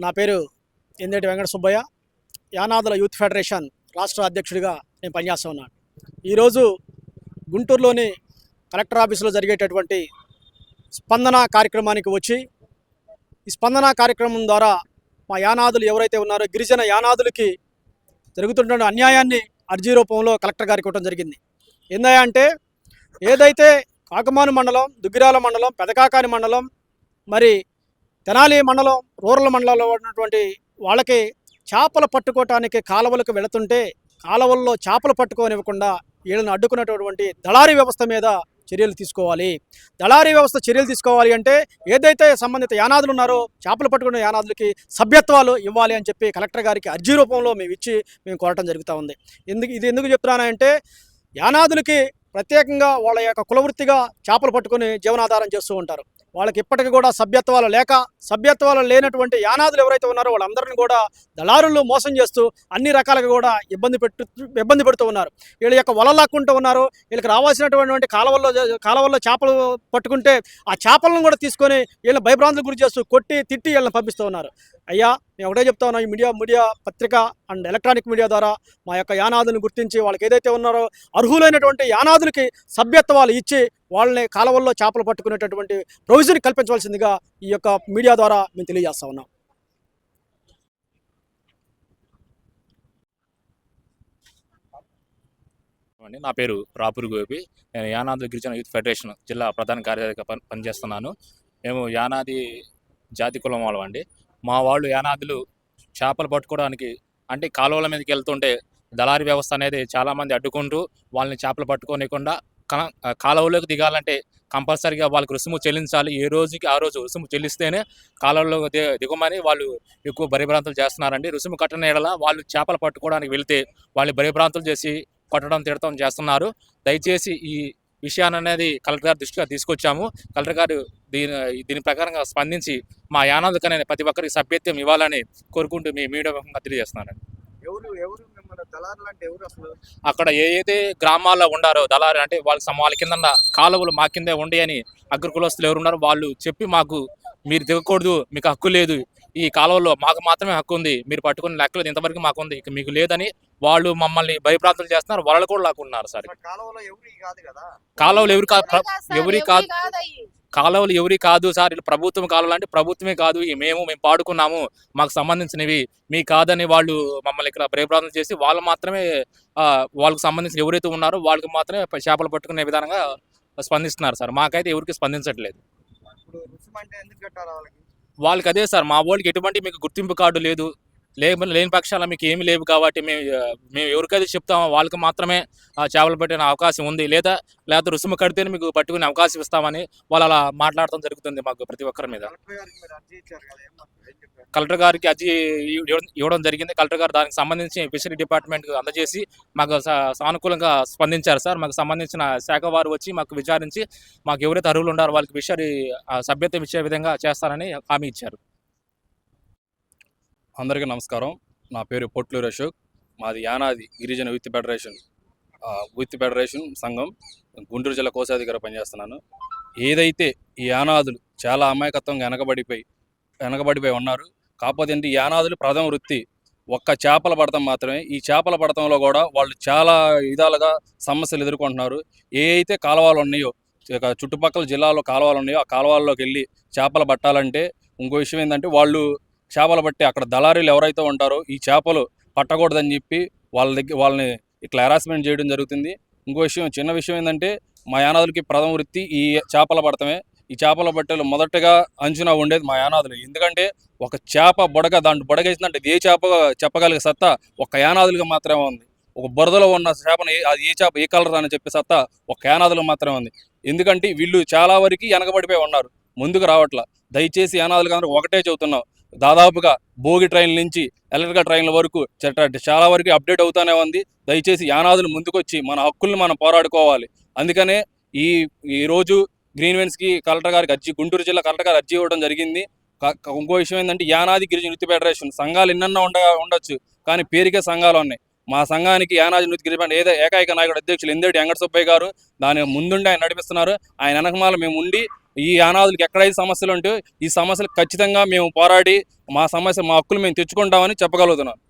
నా పేరు ఎందేటి Venkata Subbaiah. యానాదుల youth federation రాష్ట్ర అధ్యక్షుడిగా నేను పనిచేస్తూ ఉన్నాను. ఈరోజు గుంటూరులోని కలెక్టర్ ఆఫీసులో జరిగేటటువంటి స్పందన కార్యక్రమానికి వచ్చి ఈ స్పందన కార్యక్రమం ద్వారా మా యానాదులు ఎవరైతే ఉన్నారో గిరిజన యానాదులకి జరుగుతున్న అన్యాయాన్ని అర్జీ రూపంలో కలెక్టర్ గారికి ఇవ్వడం జరిగింది. ఏందయ్యా అంటే ఏదైతే కాకమాను మండలం, దుగ్గిరాల మండలం, పెదకాకాని మండలం, మరి తెనాలి మండలం, రూరల్ మండలంలో ఉన్నటువంటి వాళ్ళకి చేపలు పట్టుకోవటానికి కాలువలకు వెళుతుంటే కాలువల్లో చేపలు పట్టుకోనివ్వకుండా వీళ్ళని అడ్డుకున్నటువంటి దళారీ వ్యవస్థ మీద చర్యలు తీసుకోవాలి. దళారీ వ్యవస్థ చర్యలు తీసుకోవాలి అంటే ఏదైతే సంబంధిత యానాదులు ఉన్నారో చేపలు పట్టుకునే యానాదులకి సభ్యత్వాలు ఇవ్వాలి అని చెప్పి కలెక్టర్ గారికి అర్జీ రూపంలో మేము కోరటం జరుగుతూ ఉంది. ఎందుకు చెప్తున్నానంటే యానాదులకి ప్రత్యేకంగా వాళ్ళ యొక్క కులవృత్తిగా చేపలు పట్టుకుని జీవనాధారం చేస్తూ ఉంటారు. వాళ్ళకి ఇప్పటికీ కూడా సభ్యత్వాలు లేనటువంటి యానాదులు ఎవరైతే ఉన్నారో వాళ్ళందరినీ కూడా దళారులు మోసం చేస్తూ అన్ని రకాలుగా కూడా ఇబ్బంది పెడుతూ ఉన్నారు. వీళ్ళ యొక్క వలలాక్కుంటూ ఉన్నారు. వీళ్ళకి రావాల్సినటువంటి కాలువల్లో చేపలు పట్టుకుంటే ఆ చేపలను కూడా తీసుకొని వీళ్ళని భయభ్రాంతులకు గురి చేస్తూ కొట్టి తిట్టి వీళ్ళని పంపిస్తూ ఉన్నారు. అయ్యా, మేము ఒకటే చెప్తా ఉన్నాం, ఈ మీడియా పత్రిక అండ్ ఎలక్ట్రానిక్ మీడియా ద్వారా మా యొక్క యానాదులను గుర్తించి వాళ్ళకి ఏదైతే ఉన్నారో అర్హులైనటువంటి యానాదులకి సభ్యత్వాలు ఇచ్చి వాళ్ళని కాలువల్లో చేపలు పట్టుకునేటటువంటి ప్రొవిజన్ కల్పించవలసిందిగా ఈ యొక్క మీడియా ద్వారా మేము తెలియజేస్తా ఉన్నాం. నా పేరు రాపూర్ గోపి. నేను యానాది గిరిజన యూత్ ఫెడరేషన్ జిల్లా ప్రధాన కార్యదర్శిగా పనిచేస్తున్నాను. మేము యానాది జాతి కులం వాళ్ళం అండి. మా వాళ్ళు యానాదులు చేపలు పట్టుకోవడానికి అంటే కాలువల మీదకి వెళ్తుంటే దళారీ వ్యవస్థ అనేది చాలామంది అడ్డుకుంటూ వాళ్ళని చేపలు పట్టుకోనికుండా కాలువలోకి దిగాలంటే కంపల్సరీగా వాళ్ళకి రుసుము చెల్లించాలి. ఏ రోజుకి ఆ రోజు రుసుము చెల్లిస్తేనే కాలువలో దిగమని వాళ్ళు ఎక్కువ భయభ్రాంతులు చేస్తున్నారండి. రుసుము కట్టని ఎడల వాళ్ళు చేపలు పట్టుకోవడానికి వెళ్తే వాళ్ళు భయభ్రాంతులు చేసి కొట్టడం తిడటం చేస్తున్నారు. దయచేసి ఈ విషయాన్ని అనేది కలెక్టర్ గారి దృష్టిగా తీసుకొచ్చాము. కలెక్టర్ గారు దీని ప్రకారంగా స్పందించి మా యానాదుకనే ప్రతి ఒక్కరికి సభ్యత్వం ఇవ్వాలని కోరుకుంటూ మీ మీడియా తెలియజేస్తున్నానండి. అక్కడ ఏదైతే గ్రామాల్లో ఉండారో దళారు అంటే వాళ్ళ కింద కాలువలు మా కిందే ఉండి అని అగ్రకులస్తులు ఎవరు ఉన్నారో వాళ్ళు చెప్పి మాకు మీరు దిగకూడదు, మీకు హక్కు లేదు, ఈ కాలువలో మాకు మాత్రమే హక్కు ఉంది, మీరు పట్టుకుని లెక్కలేదు, ఇంతవరకు మాకు ఉంది, ఇక మీకు లేదని వాళ్ళు మమ్మల్ని భయప్రాంతులు చేస్తున్నారు. వాళ్ళు కూడా లాక్కున్నారు సార్. కాలువలు ఎవరి కాదు సార్, ప్రభుత్వం కాలువలు అంటే ప్రభుత్వమే కాదు, మేము పాడుకున్నాము, మాకు సంబంధించినవి మీ కాదని వాళ్ళు మమ్మల్ని ఇక్కడ భయప్రాంతులు చేసి వాళ్ళు మాత్రమే వాళ్ళకి సంబంధించిన ఎవరైతే ఉన్నారో వాళ్ళకి మాత్రమే చేపలు పట్టుకునే విధానంగా స్పందిస్తున్నారు సార్. మాకైతే ఎవరికి స్పందించట్లేదు. వాళ్ళకి అదే సార్, మా వాళ్ళకి ఎటువంటి మీకు గుర్తింపు కార్డు లేదు, లేని పక్షాల మీకు ఏమి లేవు కాబట్టి మేము ఎవరికైతే చెప్తామో వాళ్ళకి మాత్రమే చేపలు పెట్టిన అవకాశం ఉంది, లేదా రుసుము కడితేనే మీకు పట్టుకునే అవకాశం ఇస్తామని వాళ్ళు అలా మాట్లాడటం జరుగుతుంది మాకు ప్రతి ఒక్కరి మీద. కలెక్టర్ గారికి అర్జీ ఇవ్వడం జరిగింది. కలెక్టర్ గారు దానికి సంబంధించి ఫిషరీ డిపార్ట్మెంట్కి అందజేసి మాకు సానుకూలంగా స్పందించారు సార్. మాకు సంబంధించిన శాఖ వారు వచ్చి మాకు విచారించి మాకు ఎవరైతే అర్హులు ఉన్నారో వాళ్ళకి ఫిషరీ సభ్యత్వం ఇచ్చే విధంగా చేస్తారని హామీ ఇచ్చారు. అందరికీ నమస్కారం. నా పేరు పొట్లూరు అశోక్. మాది యానాది గిరిజన యూత్ ఫెడరేషన్ సంఘం గుంటూరు జిల్లా కోశాధికారి పనిచేస్తున్నాను. ఏదైతే ఈ యానాదులు చాలా అమాయకత్వంగా వెనకబడిపోయి ఉన్నారు. కాకపోతే ఏంటి, యానాదులు ప్రథమ వృత్తి ఒక్క చేపల పడతాం మాత్రమే. ఈ చేపల పడతంలో కూడా వాళ్ళు చాలా విధాలుగా సమస్యలు ఎదుర్కొంటున్నారు. ఏ అయితే కాలువలు ఉన్నాయో, చుట్టుపక్కల జిల్లాలో కాలువలు ఉన్నాయో ఆ కాలువల్లోకి వెళ్ళి చేపలు పట్టాలంటే ఇంకో విషయం ఏంటంటే వాళ్ళు చేపలు పట్టి అక్కడ దళారీలు ఎవరైతే ఉంటారో ఈ చేపలు పట్టకూడదని చెప్పి వాళ్ళని ఇట్లా హెరాస్మెంట్ చేయడం జరుగుతుంది. ఇంకో చిన్న విషయం ఏంటంటే మా యానాదులకి ప్రథమ వృత్తి ఈ చేపల పడటమే. ఈ చేపల పట్టేలు మొదటగా అంచనా ఉండేది మా యానాదులు. ఎందుకంటే ఒక చేప దాంట్లో బొడగేసిందంటే ఏ చేప చెప్పగలిగే సత్తా ఒక యానాదులుగా మాత్రమే ఉంది. ఒక బురదలో ఉన్న చేపను అది ఏ చేప ఏ కలర్ అని చెప్పే సత్తా ఒక యానాదులు మాత్రమే ఉంది. ఎందుకంటే వీళ్ళు చాలా వరకు వెనకబడిపోయి ఉన్నారు, ముందుకు రావట్లా. దయచేసి యానాదులుగా అందరూ ఒకటే చెబుతున్నాం, దాదాపుగా భోగి ట్రైన్ల నుంచి ఎలక్ట్రికల్ ట్రైన్ల వరకు చాలా వరకు అప్డేట్ అవుతూనే ఉంది. దయచేసి యానాదులు ముందుకొచ్చి మన హక్కుల్ని మనం పోరాడుకోవాలి. అందుకనే ఈరోజు గ్రీన్వెన్స్కి కలెక్టర్ గారికి గుంటూరు జిల్లా కలెక్టర్ గారు అర్జీ ఇవ్వడం జరిగింది. ఇంకో విషయం ఏంటంటే యానాది గిరిజన యూత్ ఫెడరేషన్ సంఘాలు ఎన్నన్నా ఉండొచ్చు, కానీ పేరుకే సంఘాలు ఉన్నాయి. మా సంఘానికి యానాది యూత్ గిరిజన ఏకైక నాయకుడు అధ్యక్షులు ఎందేటి వెంకట సుబ్బయ్య గారు దాని ముందుండి ఆయన నడిపిస్తున్నారు. ఆయన వెనకమాల మేము ఉండి ఈ యానాదులకు ఎక్కడైతే సమస్యలు ఉంటే ఈ సమస్యలు ఖచ్చితంగా మేము పోరాడి మా సమస్య మా హక్కులు మేము తెచ్చుకుంటామని చెప్పగలుగుతున్నాను.